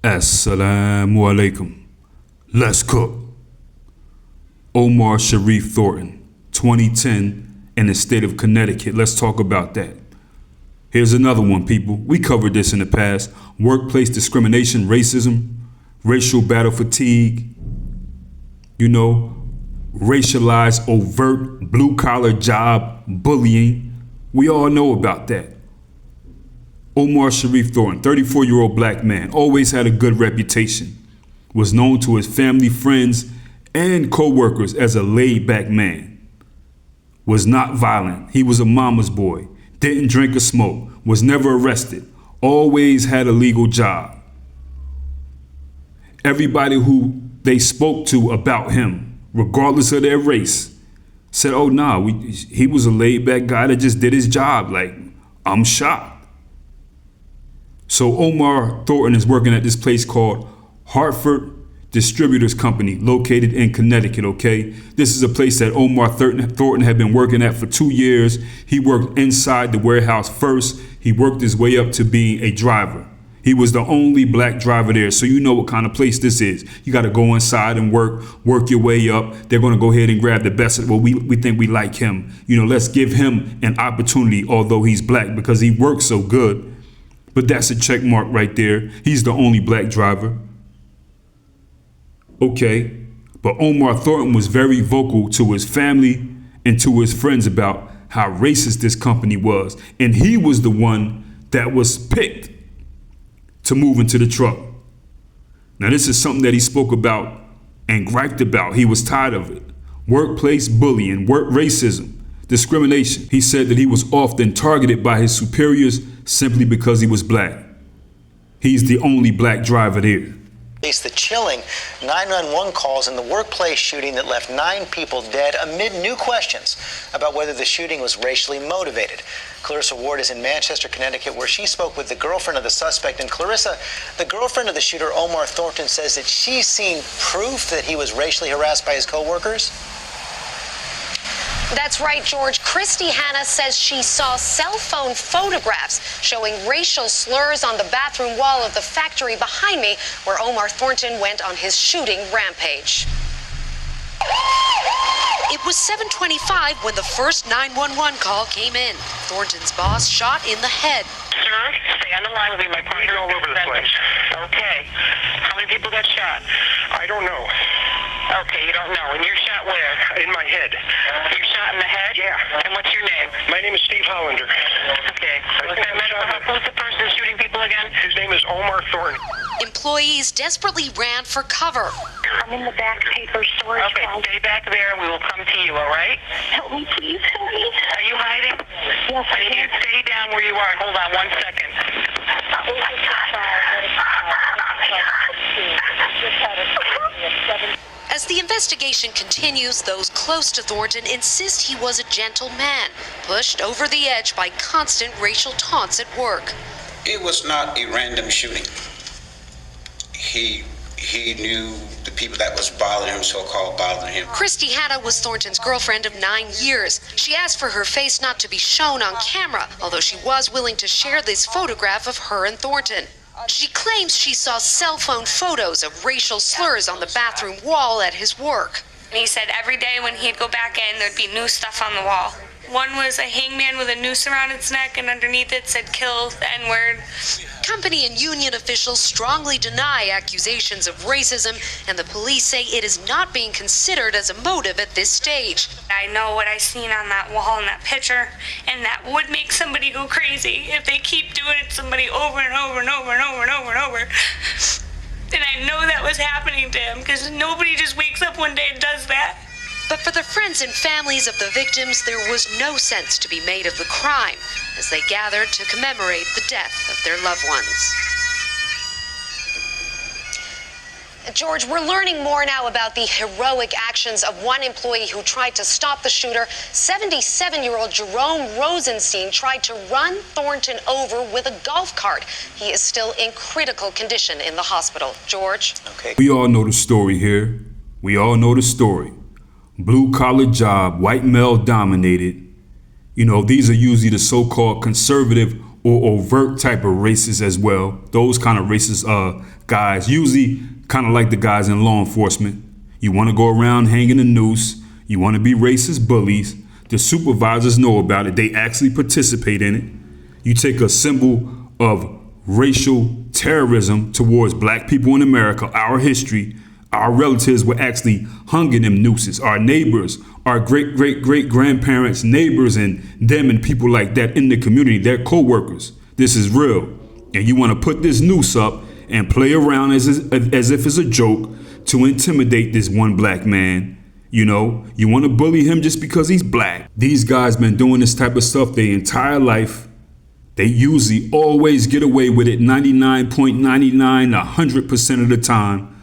Assalamu alaikum. Let's cook. Omar Sharif Thornton, 2010, in the state of Connecticut. Let's talk about that. Here's another one, people. We covered this in the past. Workplace discrimination, racism, racial battle fatigue, racialized, overt, blue-collar job bullying. We all know about that. Omar Sharif Thornton, 34-year-old black man, always had a good reputation, was known to his family, friends, and co-workers as a laid-back man, was not violent, he was a mama's boy, didn't drink or smoke, was never arrested, always had a legal job. Everybody who they spoke to about him, regardless of their race, said, oh nah, he was a laid-back guy that just did his job. Like, I'm shocked. So Omar Thornton is working at this place called Hartford Distributors Company, located in Connecticut, okay? This is a place that Omar Thornton had been working at for 2 years. He worked inside the warehouse first. He worked his way up to being a driver. He was the only black driver there, so you know what kind of place this is. You got to go inside and work your way up. They're going to go ahead and grab the best. Well, we think we like him. Let's give him an opportunity, although he's black, because he works so good. But that's a check mark right there. He's the only black driver. Okay, but Omar Thornton was very vocal to his family and to his friends about how racist this company was. And he was the one that was picked to move into the truck. Now, this is something that he spoke about and griped about. He was tired of it. Workplace bullying, work racism, discrimination. He said that he was often targeted by his superiors simply because he was black. He's the only black driver there. The chilling 911 calls in the workplace shooting that left 9 people dead amid new questions about whether the shooting was racially motivated. Clarissa Ward is in Manchester, Connecticut, where she spoke with the girlfriend of the suspect. And Clarissa, the girlfriend of the shooter, Omar Thornton, says that she's seen proof that he was racially harassed by his co-workers. That's right, George. Christy Hanna says she saw cell phone photographs showing racial slurs on the bathroom wall of the factory behind me, where Omar Thornton went on his shooting rampage. It was 7:25 when the first 911 call came in. Thornton's boss shot in the head. Sir, stay on the line with me. My partner's all over the place. Okay. How many people got shot? I don't know. Okay, you don't know. And you're shot where? In my head. You're shot in the head? Yeah. And what's your name? My name is Steve Hollander. Okay. Who's the person shooting people again? His name is Omar Thornton. Employees desperately ran for cover. I'm in the back paper storage. Okay, stay back there. We will come to you, all right? Help me, please. Help me. Are you hiding? Yes, I need you to stay down where you are. Hold on 1 second. As the investigation continues, those close to Thornton insist he was a gentle man, pushed over the edge by constant racial taunts at work. It was not a random shooting. He knew the people that was bothering him, so-called bothering him. Christy Hanna was Thornton's girlfriend of 9 years. She asked for her face not to be shown on camera, although she was willing to share this photograph of her and Thornton. She claims she saw cell phone photos of racial slurs on the bathroom wall at his work. He said every day when he'd go back in, there'd be new stuff on the wall. One was a hangman with a noose around its neck, and underneath it said kill the N-word. Company and union officials strongly deny accusations of racism, and the police say it is not being considered as a motive at this stage. I know what I seen on that wall in that picture, and that would make somebody go crazy if they keep doing it to somebody over and over and over and over and over and over. And I know that was happening to him, because nobody just wakes up one day and does that. But for the friends and families of the victims, there was no sense to be made of the crime as they gathered to commemorate the death of their loved ones. George, we're learning more now about the heroic actions of one employee who tried to stop the shooter. 77-year-old Jerome Rosenstein tried to run Thornton over with a golf cart. He is still in critical condition in the hospital. George? Okay. We all know the story here. We all know the story. Blue-collar job, white male dominated. These are usually the so-called conservative or overt type of racists as well. Those kind of racist guys, usually kind of like the guys in law enforcement. You want to go around hanging a noose. You want to be racist bullies. The supervisors know about it. They actually participate in it. You take a symbol of racial terrorism towards black people in America, our history. Our relatives were actually hung in them nooses. Our neighbors, our great-great-great-grandparents, neighbors, and them and people like that in the community, their co-workers. This is real. And you want to put this noose up and play around as if it's a joke to intimidate this one black man. You know, you want to bully him just because he's black. These guys been doing this type of stuff their entire life. They usually always get away with it 99.99, 100% of the time.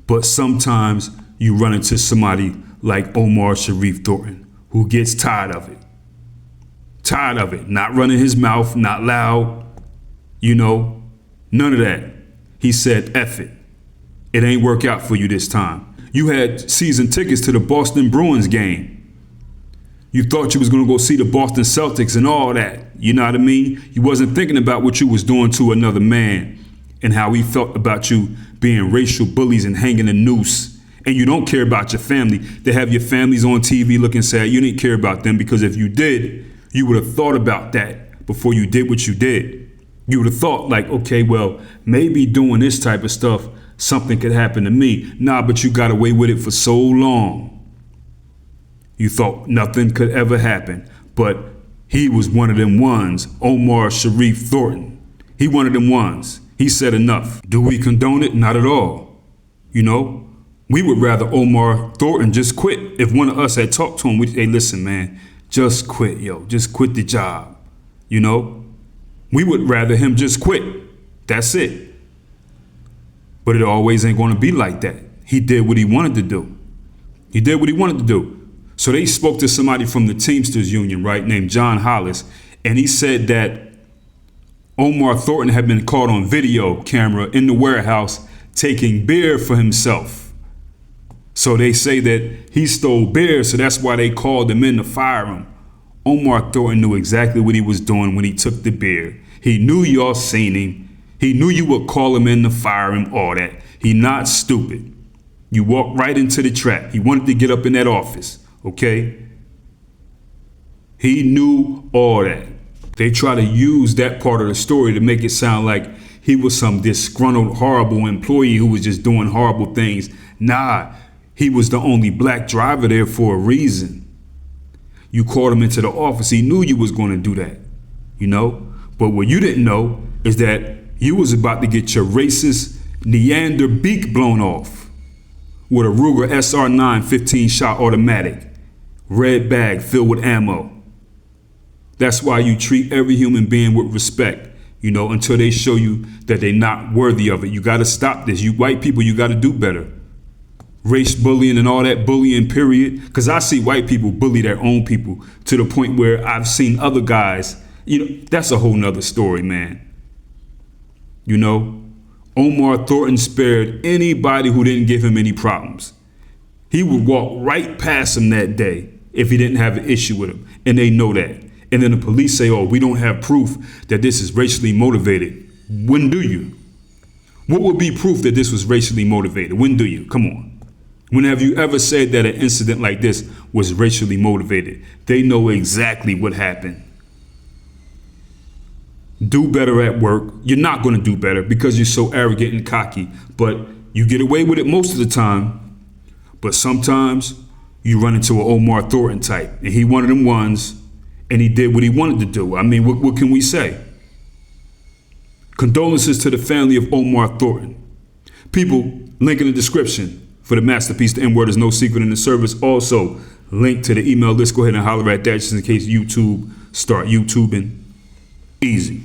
But sometimes you run into somebody like Omar Sharif Thornton, who gets tired of it. Tired of it. Not running his mouth, not loud, you know, none of that. He said, F it. It ain't work out for you this time. You had season tickets to the Boston Bruins game. You thought you was gonna go see the Boston Celtics and all that. You know what I mean? You wasn't thinking about what you was doing to another man and how he felt about you being racial bullies and hanging a noose. And you don't care about your family. They have your families on TV looking sad. You didn't care about them because if you did, you would have thought about that before you did what you did. You would have thought like, okay, well, maybe doing this type of stuff, something could happen to me. Nah, but you got away with it for so long. You thought nothing could ever happen. But he was one of them ones, Omar Sharif Thornton. He one of them ones. He said enough. Do we condone it? Not at all. You know, we would rather Omar Thornton just quit. If one of us had talked to him, we'd say, hey, listen, man, just quit, yo. Just quit the job. You know, we would rather him just quit. That's it. But it always ain't going to be like that. He did what he wanted to do. He did what he wanted to do. So they spoke to somebody from the Teamsters Union, right, named John Hollis, and he said that Omar Thornton had been caught on video camera in the warehouse taking beer for himself. So they say that he stole beer, so that's why they called him in to fire him. Omar Thornton knew exactly what he was doing when he took the beer. He knew y'all seen him. He knew you would call him in to fire him, all that. He not stupid. You walked right into the trap. He wanted to get up in that office, okay? He knew all that. They try to use that part of the story to make it sound like he was some disgruntled, horrible employee who was just doing horrible things. Nah, he was the only black driver there for a reason. You called him into the office. He knew you was going to do that, you know? But what you didn't know is that you was about to get your racist Neander beak blown off with a Ruger SR9 15-shot automatic, red bag filled with ammo. That's why you treat every human being with respect, you know, until they show you that they're not worthy of it. You got to stop this. You white people, you got to do better. Race bullying and all that bullying, period. Because I see white people bully their own people to the point where I've seen other guys, you know, that's a whole nother story, man. You know, Omar Thornton spared anybody who didn't give him any problems. He would walk right past him that day if he didn't have an issue with him. And they know that. And then the police say, oh, we don't have proof that this is racially motivated. When do you? What would be proof that this was racially motivated? When do you? Come on. When have you ever said that an incident like this was racially motivated? They know exactly what happened. Do better at work. You're not going to do better because you're so arrogant and cocky, but you get away with it most of the time. But sometimes you run into an Omar Thornton type, and he one of them ones. And he did what he wanted to do. I mean, what can we say? Condolences to the family of Omar Thornton. People, link in the description for the masterpiece, The N-Word is No Secret in the Service. Also, link to the email list. Go ahead and holler at that just in case YouTube start YouTubing. Easy.